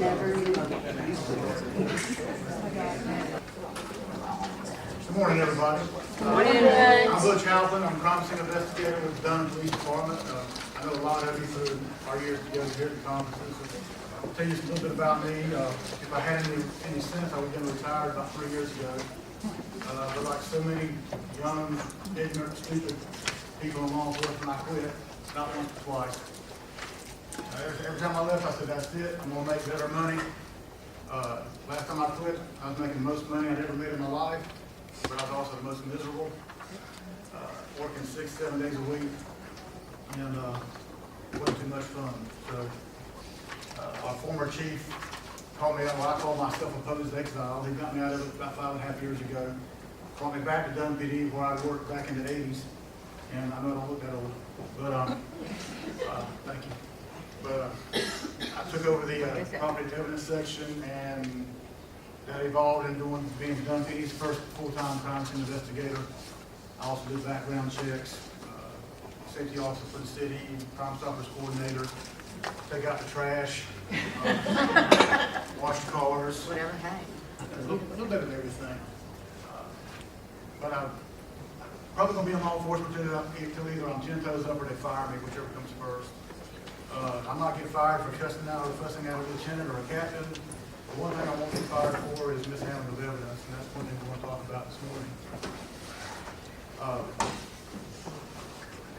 Good morning, everybody. I'm Butch Halpin. I'm a promising investigator with the Dunn Police Department. I know a lot of you through our years together here at the conferences. I'll tell you a little bit about me. If I had any sense, I would have been retired about 3 years ago. But like so many young, ignorant, stupid people in law enforcement, I quit. Not once but twice. Every time I left, I said, that's it. I'm going to make better money. Last time I quit, I was making the most money I'd ever made in my life, but I was also the most miserable. Working 6-7 days a week, and it wasn't too much fun. So our former chief called me out. Well, I called myself opposed exile. He got me out of it about 5.5 years ago. Brought me back to Dunn PD, where I worked back in the 80s. And I know I don't look that old, but thank you. But I took over the property evidence section, and that evolved into being Dunn PD's first full-time crime scene investigator. I also do background checks, safety officer for the city, crime stoppers coordinator, take out the trash, wash the cars. Whatever, hey. A little bit of everything. But I'm probably going to be in law enforcement until either I'm 10 toes up or they fire me, whichever comes first. I might get fired for cussing out or fussing out a lieutenant or a captain. The one thing I won't get fired for is mishandling of evidence, and that's one thing we want to talk about this morning.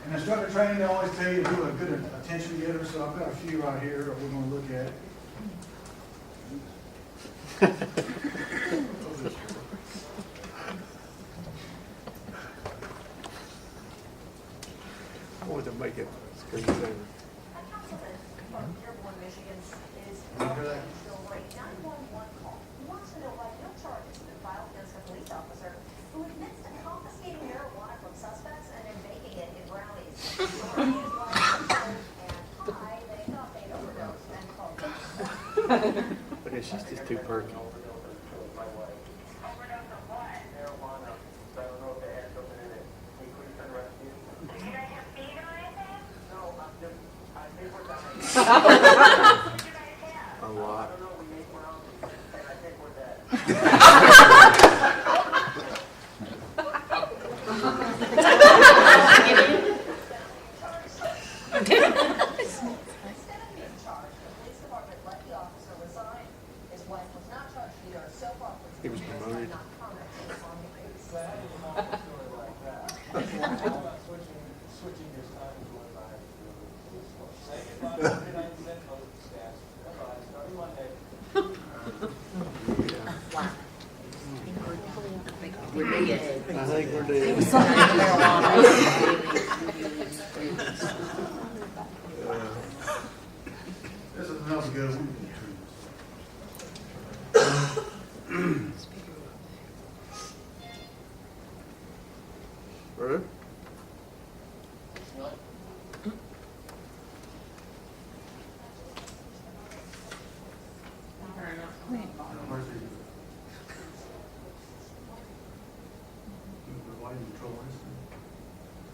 In instructor training, they always tell you to be a good attention getter, so I've got a few right here that we're going to look at. I wanted to make it screensaver. From Dearborn, Michigan, is still late. 911 call. He wants to know why no charges have been filed against a police officer who admits to confiscating marijuana from suspects and then baking it in brownies. His wife and I, they thought they'd overdosed and called them. Okay, she's just too perky. A lot. He was promoted. We're dead. I think we're dead. This is another good one. Really?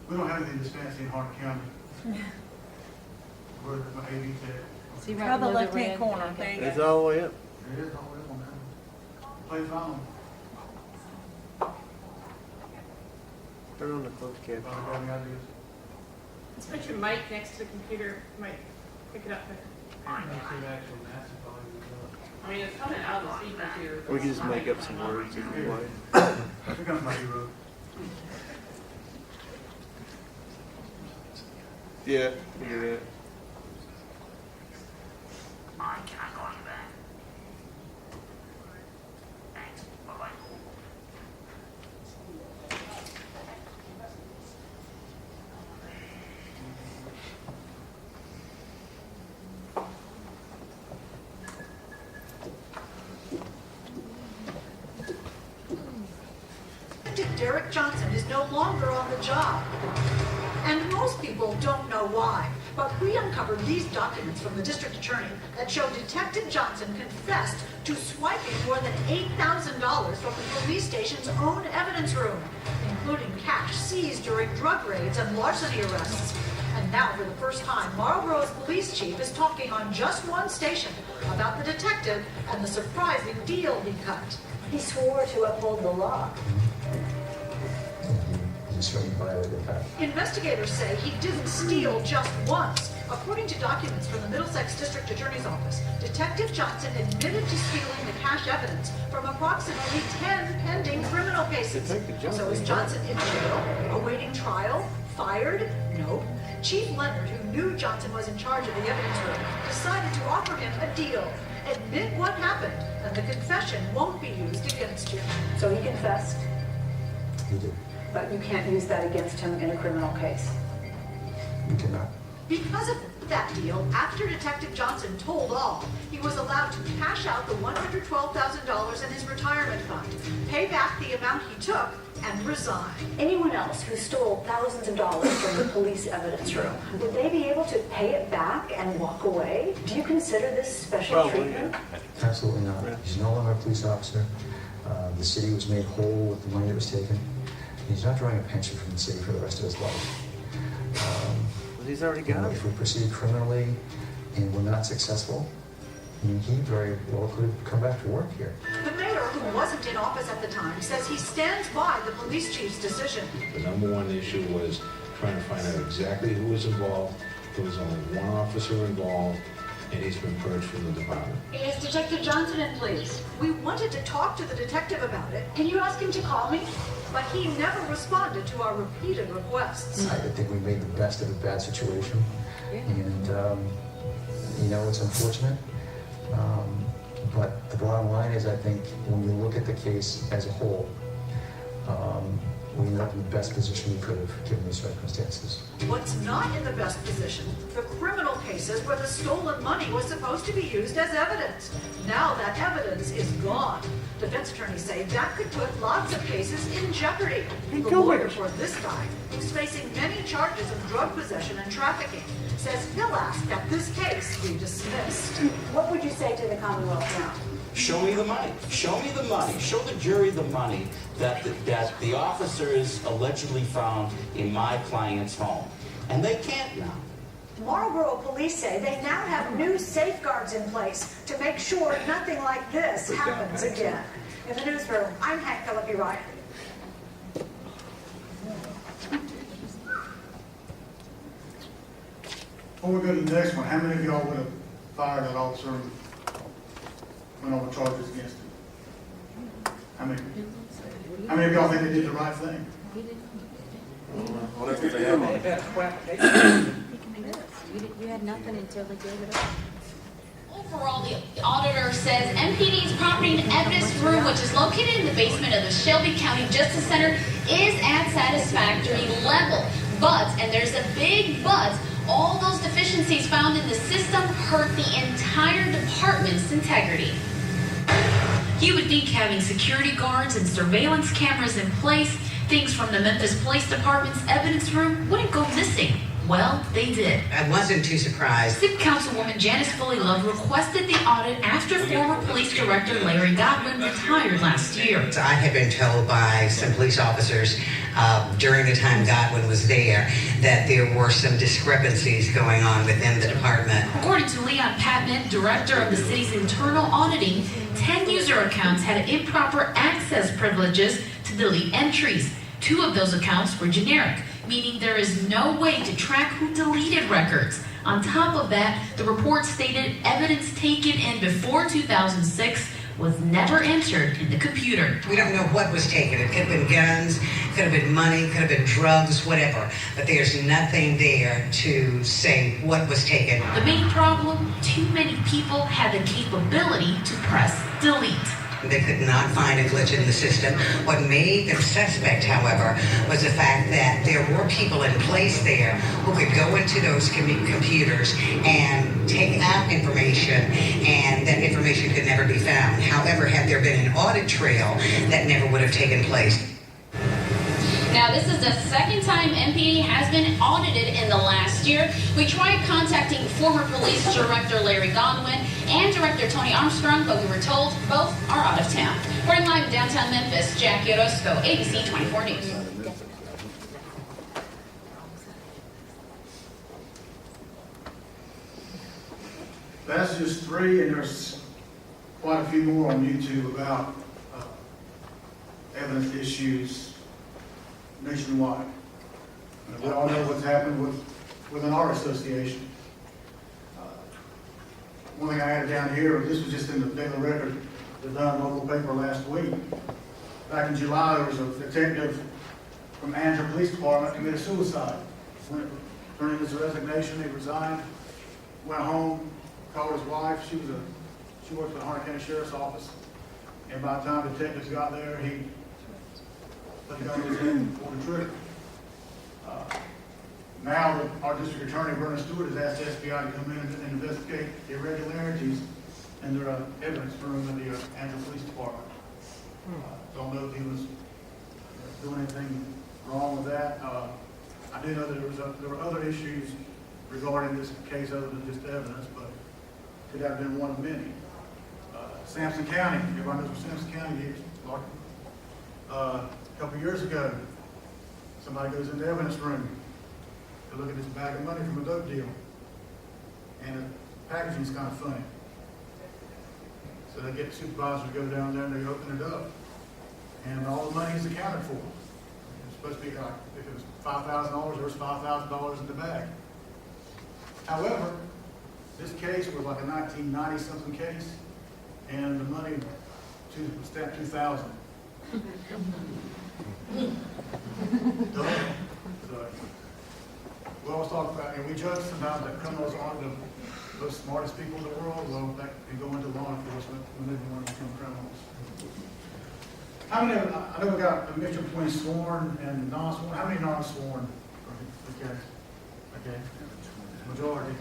We don't have anything this fancy in Hart County. We're my AV tech. See Try right the below left-hand red? corner. There you It's go. all the way up. It is all this one now. Play phone. Turn on the closed caption. Got any ideas? Let's put your mic next to the computer, might pick it up better. I mean, it's coming out of the speakers here. We can just make up some words in the way. Here comes my hero. Yeah, we do that. Can I call you back? Thanks. Bye-bye. Derek Johnson is no longer on the job. And most people don't know why. But we uncovered these documents from the district attorney that show Detective Johnson confessed to swiping more than $8,000 from the police station's own evidence room, including cash seized during drug raids and larceny arrests. And And now, for the first time, Marlboro's police chief is talking on just one station about the detective and the surprising deal he cut. He swore to uphold the law. He certainly violated that. Investigators say he didn't steal just once. According to documents from the Middlesex District Attorney's Office, Detective Johnson admitted to stealing the cash evidence from approximately 10 pending criminal cases. So is Johnson in jail, awaiting trial, fired? No. Chief Leonard, who knew Johnson was in charge of the evidence room, decided to offer him a deal. Admit what happened, and the confession won't be used against you. So he confessed, He did. but you can't use that against him in a criminal case. We cannot. Because of that deal, after Detective Johnson told all, he was allowed to cash out the $112,000 in his retirement fund, pay back the amount he took, and resign. Anyone else who stole thousands of dollars from the police evidence room, would they be able to pay it back and walk away? Do you consider this special Probably, treatment? Absolutely not. He's no longer a police officer. The city was made whole with the money that was taken. He's not drawing a pension from the city for the rest of his life. Well, he's already got it. If we proceed criminally and we're not successful, I mean, he very well could come back to work here. The mayor, who wasn't in office at the time, says he stands by the police chief's decision. The number one issue was trying to find out exactly who was involved. There was only one officer involved, and he's been purged from the department. Is Detective Johnson in, please? We wanted to talk to the detective about it. Can you ask him to call me? But he never responded to our repeated requests. I think we made the best of a bad situation. And, you know, it's unfortunate. But the bottom line is, I think, when we look at the case as a whole, we ended up in the best position we could have given the circumstances. What's not in the best position? The criminal cases where the stolen money was supposed to be used as evidence. Now that evidence is gone. Defense attorneys say that could put lots of cases in jeopardy. The lawyer for this guy, who's facing many charges of drug possession and trafficking, says he'll ask that this case be dismissed. What would you say to the Commonwealth now? Show me the money. Show me the money. Show the jury the money that the officers allegedly found in my client's home. And they can't now. Marlboro police say they now have new safeguards in place to make sure nothing like this happens again. In the newsroom, I'm Hank Philippi Ryan. Before we go to the next one, how many of y'all would have fired that officer and went over charges against him? How many? How many of y'all think they did the right thing? Whatever they have on. You had nothing until they gave it up. Overall, the auditor says MPD's property and evidence room, which is located in the basement of the Shelby County Justice Center, is at satisfactory level. But, and there's a big but, all those deficiencies found in the system hurt the entire department's integrity. You would think having security guards and surveillance cameras in place, things from the Memphis Police Department's evidence room wouldn't go missing. Well, they did. I wasn't too surprised. City Councilwoman Janice Fullylove requested the audit after former Police Director Larry Godwin retired last year. I had been told by some police officers during the time Godwin was there that there were some discrepancies going on within the department. According to Leon Patman, director of the city's internal auditing, 10 user accounts had improper access privileges to delete entries. 2 of those accounts were generic, meaning there is no way to track who deleted records. On top of that, the report stated evidence taken in before 2006 was never entered in the computer. We don't know what was taken. It could have been guns, could have been money, could have been drugs, whatever. But there's nothing there to say what was taken. The main problem, too many people had the capability to press delete. They could not find a glitch in the system. What made them suspect, however, was the fact that there were people in place there who could go into those computers and take out information, and that information could never be found. However, had there been an audit trail, that never would have taken place. Now, this is the second time MPD has been audited in the last year. We tried contacting former Police Director Larry Godwin and Director Tony Armstrong, but we were told both are out of town. Reporting live in downtown Memphis, Jackie Orozco, ABC 24 News. That's just 3, and there's quite a few more on YouTube about evidence issues nationwide. And we all know what's happened within our association. One thing I added down here, this was just in the Daily Record, the Dunn local paper last week. Back in July, there was a detective from Andrew Police Department committed suicide. Turned in his resignation, he resigned, went home, called his wife. She worked for the Harnett County Sheriff's Office. And by the time detectives got there, he put the gun in his head and pulled the trigger. Now, our district attorney, Vernon Stewart, has asked the FBI to come in and investigate irregularities in their evidence room in the Andrew Police Department. Don't know if he was doing anything wrong with that. I do know that there were other issues regarding this case other than just evidence, but could have been one of many. Sampson County, everybody knows where Sampson County is. A couple of years ago, somebody goes in the evidence room to look at this bag of money from a dope deal. And the packaging is kind of funny. So they get the supervisor to go down there and they open it up. And all the money is accounted for. It's supposed to be like, if it was $5,000, there was $5,000 in the bag. However, this case was like a 1990-something case, and the money was stamped 2000. So, we always talk about, and we joke sometimes that criminals aren't the smartest people in the world. Well, that can go into law enforcement when they want to become criminals. How many? I know we got a mixture between sworn and non-sworn. How many non-sworn? Okay, majority.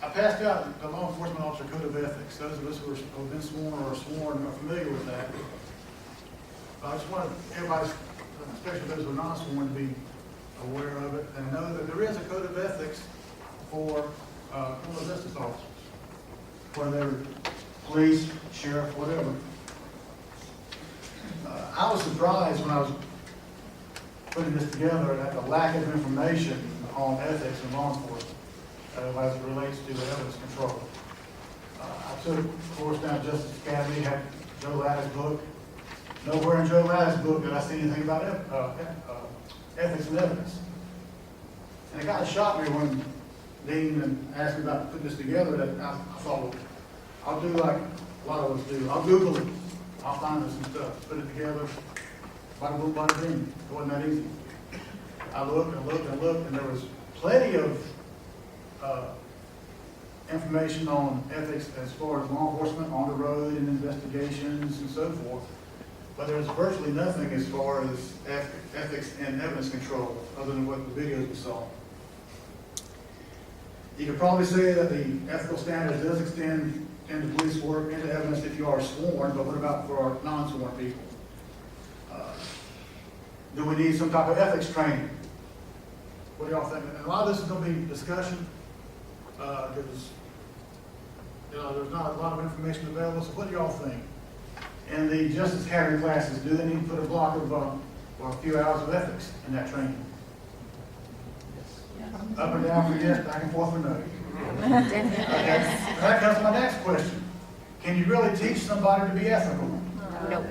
I passed out the law enforcement officer code of ethics. Those of us who have been sworn or are sworn are familiar with that. I just want everybody, especially those who are not sworn, to be aware of it and know that there is a code of ethics for criminal justice officers, whether they're police, sheriff, whatever. I was surprised when I was putting this together at the lack of information on ethics in law enforcement as it relates to the evidence control. I took a course down at Justice Academy, had Joe Latti's book. Nowhere in Joe Latti's book did I see anything about ethics and evidence. And it kind of shocked me when Dean asked me about putting this together, that I thought, well, I'll do like a lot of us do. I'll Google it. I'll find some stuff, put it together, bada boom, bada bing. It wasn't that easy. I looked and looked and looked, and there was plenty of information on ethics as far as law enforcement on the road and investigations and so forth. But there's virtually nothing as far as ethics and evidence control, other than what the videos we saw. You could probably say that the ethical standards does extend into police work, into evidence if you are sworn, but what about for our non-sworn people? Do we need some type of ethics training? What do y'all think? And a lot of this is going to be discussion, because there's not a lot of information available, so what do y'all think? And the Justice Academy classes, do they need to put a block of, or a few hours of ethics in that training? Yes. Up and down for yes, back and forth for no. Okay. That comes to my next question. Can you really teach somebody to be ethical? No.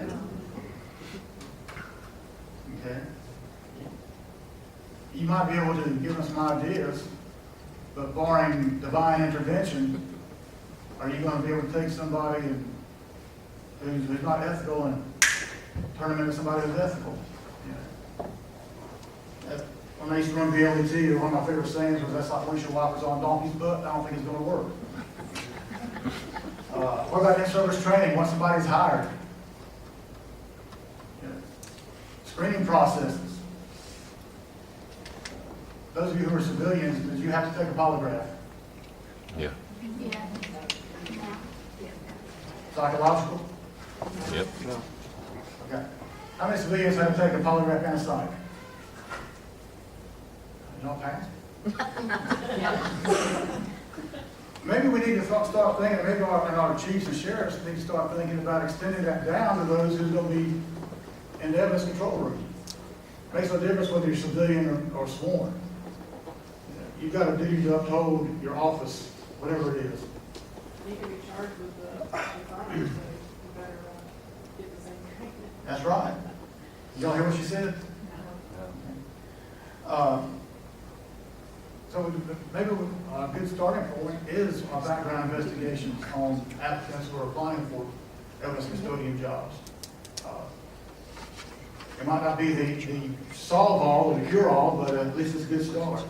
Okay. You might be able to give them some ideas, but barring divine intervention, are you going to be able to take somebody who's not ethical and turn them into somebody who's ethical? Yeah. When I used to run BLET, one of my favorite sayings was, that's like windshield wipers on a donkey's butt. I don't think it's going to work. What about in-service training once somebody's hired? Yeah. Screening processes. Those of you who are civilians, did you have to take a polygraph? Yeah. Yeah. Psychological? Yep. Okay. How many civilians have to take a polygraph and a psych? You don't pass? Maybe we need to start thinking, maybe our chiefs and sheriffs need to start thinking about extending that down to those who's going to be in the evidence control room. Makes no difference whether you're civilian or sworn. You've got a duty to uphold your office whatever it is. You can be charged with the crime, so you better get the same thing. That's right. Y'all hear what she said? So maybe a good starting point is our background investigations on applicants who are applying for evidence custodian jobs. It might not be the solve-all or the cure-all, but at least it's a good start.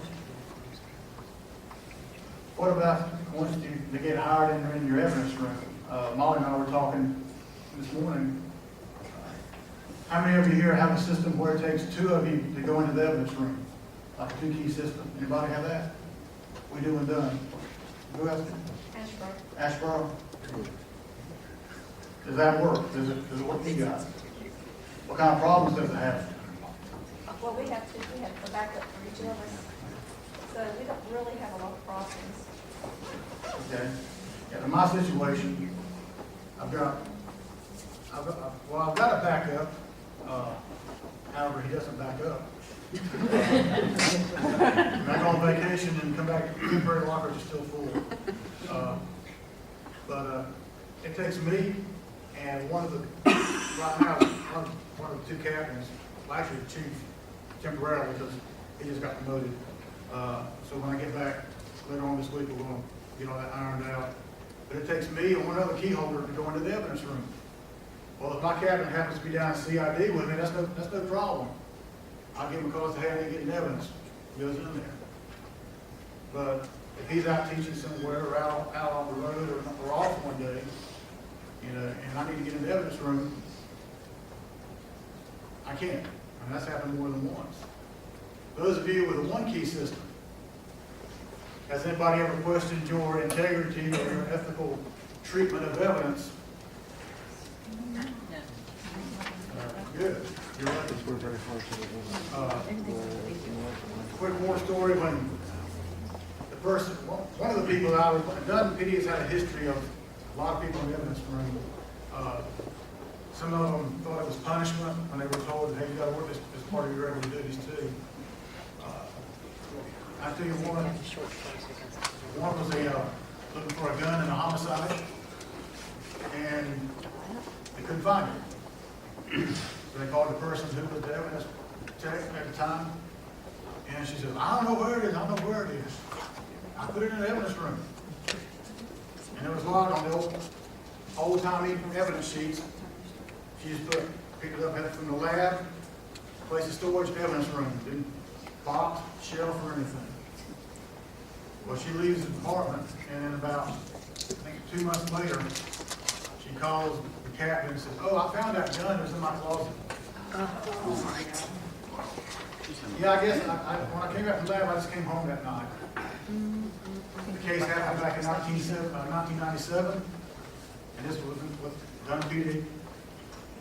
What about once you get hired in your evidence room? Molly and I were talking this morning. How many of you here have a system where it takes two of you to go into the evidence room? Like a two-key system. Anybody have that? We do and done. Who else? Ashboro. Does that work? Does it work for you guys? What kind of problems does it have? Well, we have a backup for each of us, so we don't really have a lot of problems. Okay. Yeah, in my situation, I've got a backup. However, he doesn't back up. Back on vacation and come back, temporary lockers are still full. But it takes me and one of the two captains, well, actually the chief, temporarily because he just got promoted. So when I get back later on this week, we're going to get all that ironed out. But it takes me and one other key holder to go into the evidence room. Well, if my captain happens to be down in CID with me, that's no problem. I'll give him a call and say, hey, I need to get in evidence. He goes in there. But if he's out teaching somewhere or out on the road or off one day, you know, and I need to get in the evidence room, I can't. And that's happened more than once. Those of you with a one-key system, has anybody ever questioned your integrity or your ethical treatment of evidence? Good. You're right. We're very fortunate. Quick more story when the person, one of the people that I was, Dunn PD has had a history of a lot of people in the evidence room. Some of them thought it was punishment when they were told, hey, you got to work this part of your regular duties too. I tell you one was looking for a gun in a homicide, and they couldn't find it. So they called the person who was the evidence check at the time, and she said, I don't know where it is, I don't know where it is. I put it in the evidence room. And it was logged on the old-timey evidence sheets. She just picked it up, had it from the lab, place of storage, evidence room. Didn't box, shelf, or anything. Well, she leaves the department, and then about, I think 2 months later, she calls the captain and says, oh, I found that gun, it was in my closet. Yeah, I guess when I came back from the lab, I just came home that night. The case happened back in 1997, and this was with Dunn PD.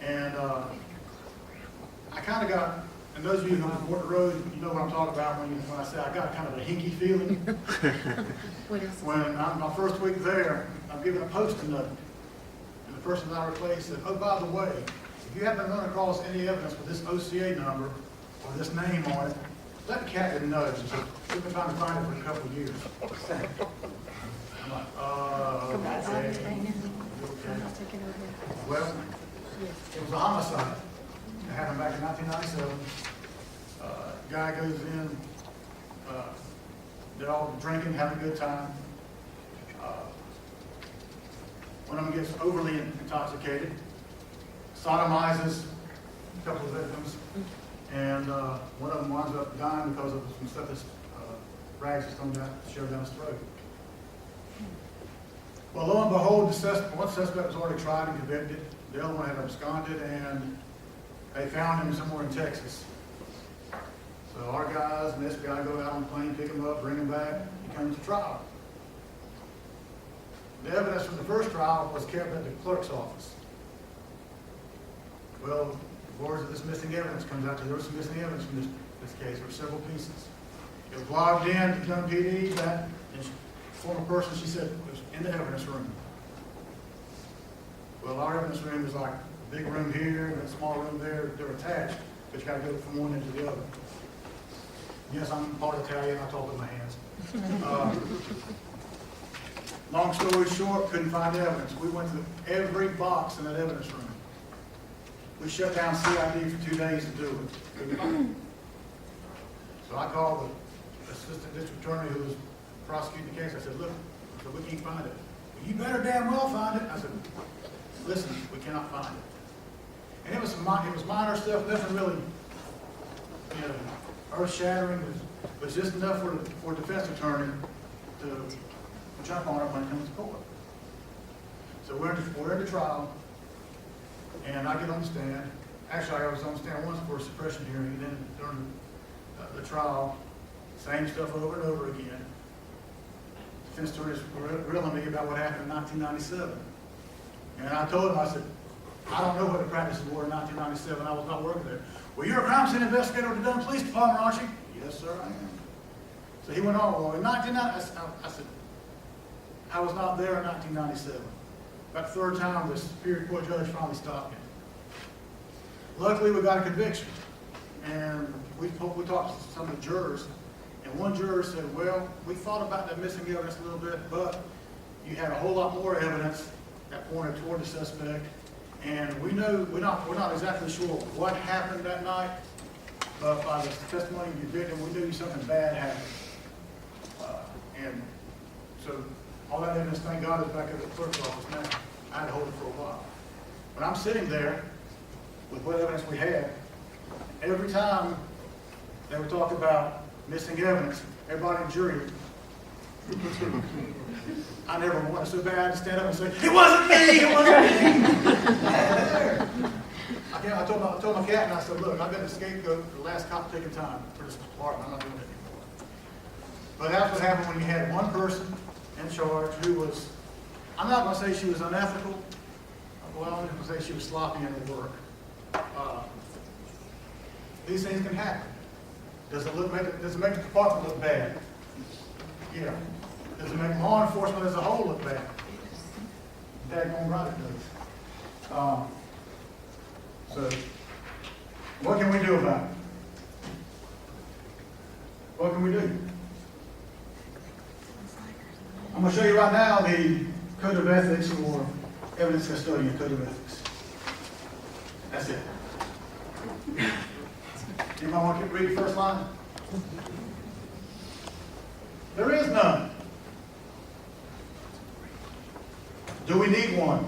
And I kind of got, and those of you who know Fort Road, you know what I'm talking about when I say I got kind of a hinky feeling. When my first week there, I'm given a post-it note, and the person I replaced said, oh, by the way, if you happen to run across any evidence with this OCA number or this name on it, let the captain know. So we've been trying to find it for a couple of years. I'm like, okay. Well, it was a homicide. It happened back in 1997. Guy goes in, they're all drinking, having a good time. One of them gets overly intoxicated, sodomizes a couple of victims, and one of them winds up dying because of some stuff that's rags that's thrown down, shoved down his throat. Well, lo and behold, one suspect was already tried and convicted. The other one had absconded, and they found him somewhere in Texas. So our guys and this guy go out on the plane, pick him up, bring him back. He comes to trial. The evidence from the first trial was kept at the clerk's office. Well, the boards of this missing evidence comes out there was some missing evidence from this case. There were several pieces. It was logged in to Dunn PD. That former person, she said, was in the evidence room. Well, our evidence room is like a big room here and a small room there. They're attached, but you got to go from one end to the other. Yes, I'm part Italian. I talk with my hands. Long story short, couldn't find evidence. We went through every box in that evidence room. We shut down CID for 2 days to do it. Couldn't find it. So I called the assistant district attorney who was prosecuting the case. I said, look, we can't find it. You better damn well find it. I said, listen, we cannot find it. And it was minor stuff, nothing really, earth-shattering. It was just enough for a defense attorney to jump on it when it comes to court. So we're in the trial, and I get on the stand. Actually, I was on the stand once for a suppression hearing, and then during the trial, same stuff over and over again. Defense attorneys were grilling me about what happened in 1997. And I told him, I said, I don't know what the practices were in 1997. I was not working there. Well, you're a crime scene investigator with the Dunn Police Department, aren't you? Yes, sir, I am. So he went on, well, in 1997, I said, I was not there in 1997. About the third time, the Superior Court judge finally stopped me. Luckily, we got a conviction. And we talked to some of the jurors, and one juror said, well, we thought about that missing evidence a little bit, but you had a whole lot more evidence that pointed toward the suspect, and we know we're not exactly sure what happened that night, but by the testimony of your victim, we knew something bad happened. And so all that evidence, thank God, is back at the clerk's office now. I had to hold it for a while. But I'm sitting there with what evidence we had. Every time they would talk about missing evidence, everybody in the jury, I never wanted so bad to stand up and say, it wasn't me, it wasn't me. I told my captain, I said, look, I've been the scapegoat for the last cop taking time for this department. I'm not doing it anymore. But that's what happened when you had one person in charge who was, I'm not going to say she was unethical. Well, I'm going to say she was sloppy in her work. These things can happen. Does it make the department look bad? Yeah. Does it make law enforcement as a whole look bad? Daggone right it does. So, what can we do about it? What can we do? I'm going to show you right now the Code of Ethics or Evidence Custodian Code of Ethics. That's it. Anybody want to read the first line? There is none. Do we need one?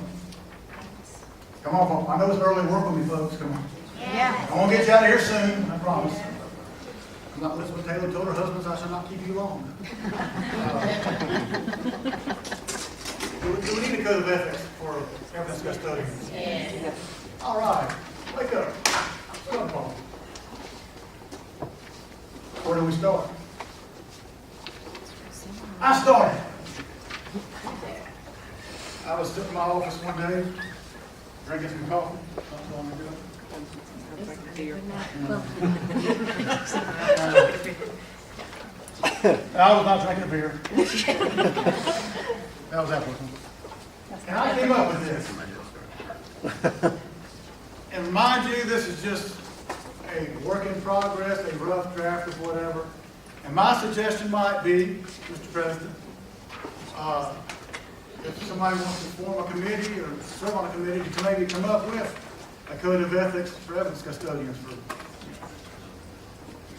Come on, folks. I know it's early work with me, folks. Come on. Yeah. I won't get you out of here soon, I promise. I'm not listening to what Taylor told her husbands, I shall not keep you long. Do we need a code of ethics for evidence custodians? Yeah. All right. Wake up. Start, Paul. Where do we start? I started. I was sitting in my office one day, drinking some coffee. Something on the I was not drinking a beer. That was that one. And I came up with this. And mind you, this is just a work in progress, a rough draft of whatever. And my suggestion might be, Mr. President, if somebody wants to form a committee or serve on a committee to maybe come up with a code of ethics for evidence custodians.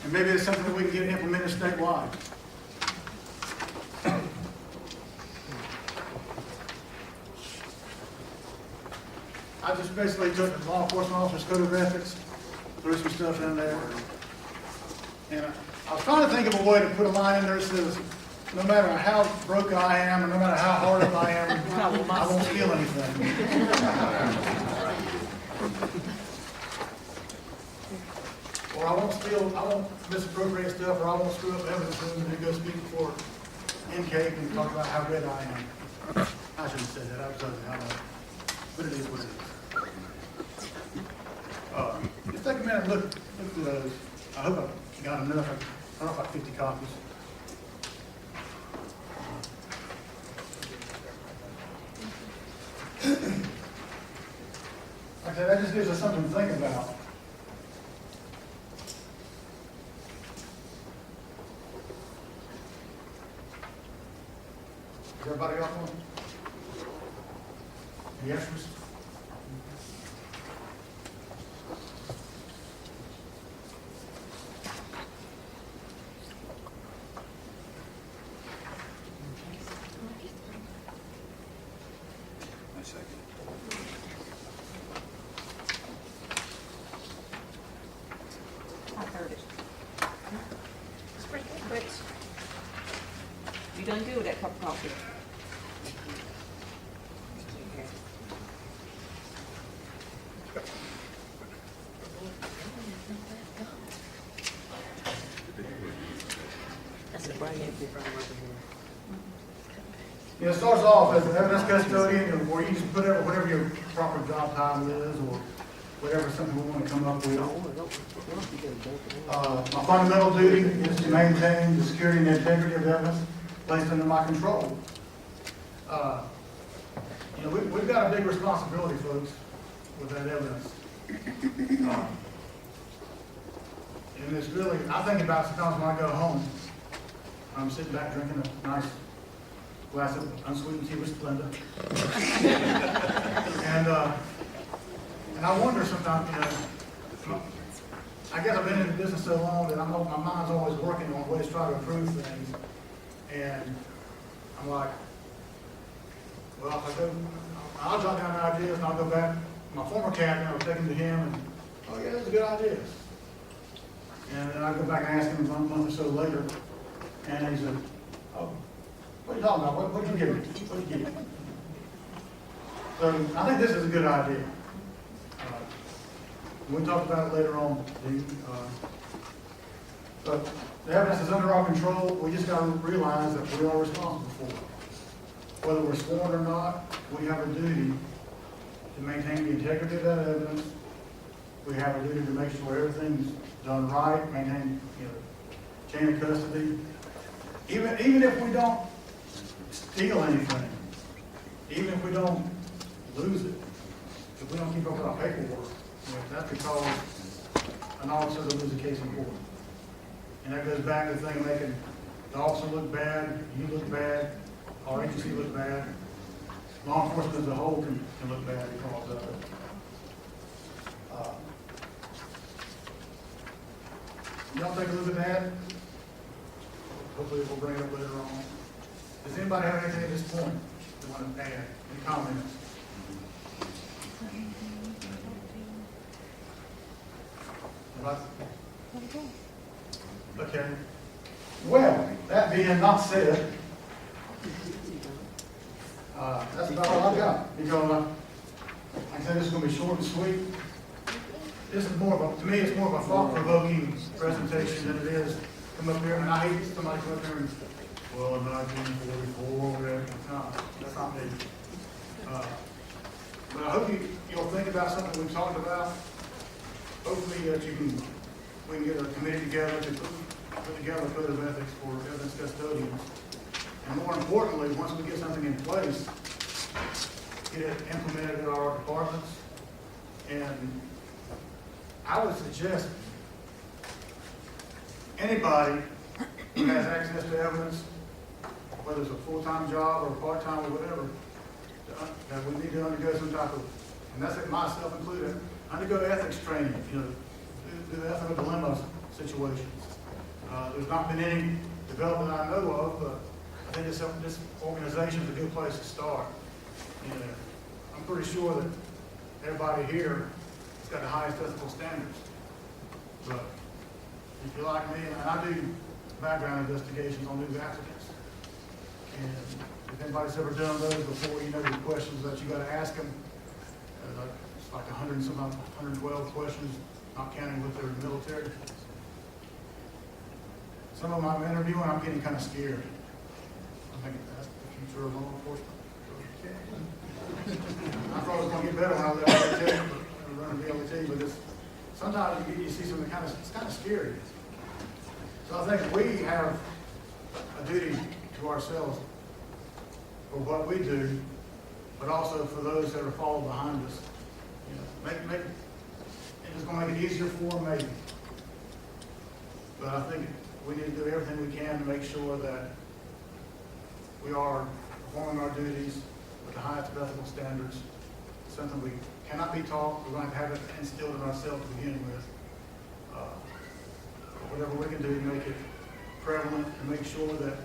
And maybe it's something that we can get implemented statewide. I just basically took the law enforcement officer's code of ethics, threw some stuff in there. And I was trying to think of a way to put a line in there that says, no matter how broke I am, or no matter how hard up I am, I won't steal anything. Or I won't misappropriate stuff, or I won't screw up evidence and then go speak before NCAPE and talk about how red I am. I shouldn't have said that, I was ugly, I know. But it is what it is. Just take a minute and look through those. I hope I got enough. I don't know, about 50 copies. Like I said, that just gives us something to think about. Is everybody got one? Any extras? I second. I heard it. It's pretty good. But you done good with that cup of coffee. That's the brand new. You know, it starts off as an evidence custodian, where you just put whatever your proper job title is, or whatever something we want to come up with. My fundamental duty is to maintain the security and integrity of evidence placed under my control. You know, we've got a big responsibility, folks, with that evidence. And it's really, I think about sometimes when I go home, I'm sitting back drinking a nice glass of unsweetened tea with Splenda. And I wonder sometimes, you know, I guess I've been in the business so long that my mind's always working on ways to try to improve things. And I'm like, well, if I go, I'll jot down ideas and I'll go back. My former captain, I'll take them to him and, oh yeah, those are good ideas. And then I go back and ask him a month or so later, and he said, oh, what are you talking about? What did you give me? What did you give me? So I think this is a good idea. We'll talk about it later on. But the evidence is under our control. We just got to realize that we are responsible for it. Whether we're sworn or not, we have a duty to maintain the integrity of that evidence. We have a duty to make sure everything's done right, maintain, you know, chain of custody. Even if we don't steal anything, even if we don't lose it, if we don't keep up with our paperwork, you know, that could cause an officer to lose a case in court. And that goes back to the thing of making the officer look bad, you look bad, our agency look bad. Law enforcement as a whole can look bad because of it. Y'all take a look at that. Hopefully we'll bring it up later on. Does anybody have anything at this point they want to add? Any comments? Okay. Well, that being not said, that's about all I got. Because, like I said, this is going to be short and sweet. This is more of a, to me, it's more of a thought-provoking presentation than it is come up here, and I hate somebody come up here and, well, in 1944, whatever. No, that's not me. But I hope you'll think about something we've talked about. Hopefully that we can get a committee together to put together a code of ethics for evidence custodians. And more importantly, once we get something in place, get it implemented in our departments. And I would suggest anybody who has access to evidence, whether it's a full-time job or part-time or whatever, that we need to undergo some type of, and that's myself included, undergo ethics training, you know, do the ethical dilemma situations. There's not been any development I know of, but I think this organization is a good place to start. You know, I'm pretty sure that everybody here has got the highest ethical standards. But if you're like me, and I do background investigations on new applicants, and if anybody's ever done those before, you know the questions that you got to ask them. It's like 112 questions, not counting with their military. Some of them I'm interviewing, I'm getting kind of scared. I'm thinking, that's the future of law enforcement. I thought it was going to get better when I was at running the LET, but sometimes you see something it's kind of scary. So I think we have a duty to ourselves for what we do, but also for those that are following behind us. You know, it's going to make it easier for them, maybe. But I think we need to do everything we can to make sure that we are performing our duties with the highest ethical standards It's something we cannot be taught. We're going to have it instilled in ourselves to begin with. Whatever we can do to make it prevalent and make sure that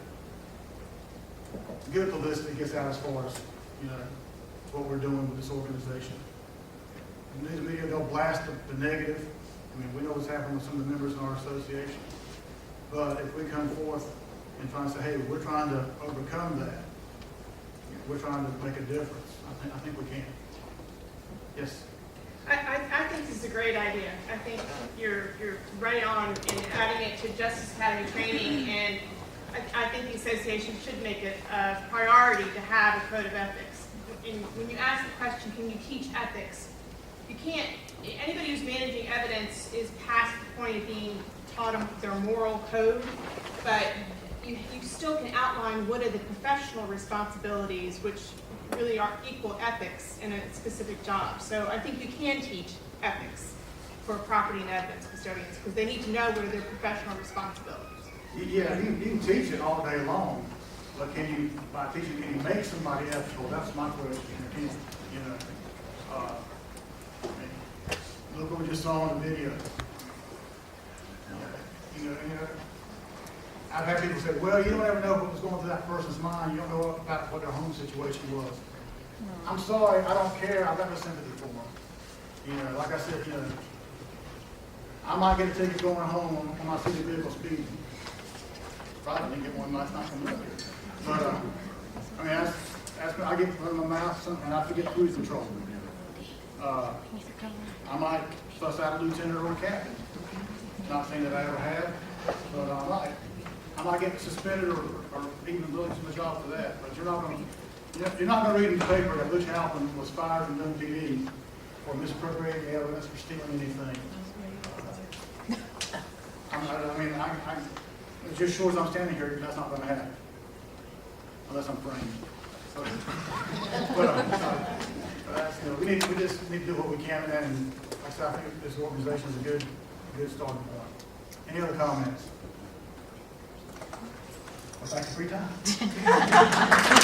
good publicity gets out as far as, you know, what we're doing with this organization. The news media, they'll blast the negative. I mean, we know what's happened with some of the members in our association. But if we come forth and try to say, hey, we're trying to overcome that, we're trying to make a difference, I think we can. Yes? I think this is a great idea. I think you're right on in adding it to Justice Academy training, and I think the association should make it a priority to have a code of ethics. And when you ask the question, can you teach ethics? You can't, anybody who's managing evidence is past the point of being taught their moral code, but you still can outline what are the professional responsibilities, which really are equal ethics in a specific job. So I think you can teach ethics for property and evidence custodians because they need to know what are their professional responsibilities. Yeah, you can teach it all day long, but can you, by teaching, can you make somebody ethical? That's my question. Can you, you know, I mean, look what we just saw on the video. You know, I've had people say, well, you don't ever know what was going through that person's mind. You don't know about what their home situation was. I'm sorry, I don't care. I've got no sympathy for them. You know, like I said, you know, I might get a ticket going home when I see the vehicle speeding. Probably didn't get one last night from up here. But, I mean, I get it in my mouth and I forget cruise control. I might fuss out a lieutenant or a captain. Not saying that I ever have, but I might. I might get suspended or even lose my job for that. But you're not going to read in the paper that Butch Halpin was fired from WTD for misappropriating evidence or stealing anything. I mean, it's just short as I'm standing here, that's not going to happen unless I'm framed. So, but we just need to do what we can, and like I said, I think this organization is a good starting point. Any other comments? Well, thank you for your time.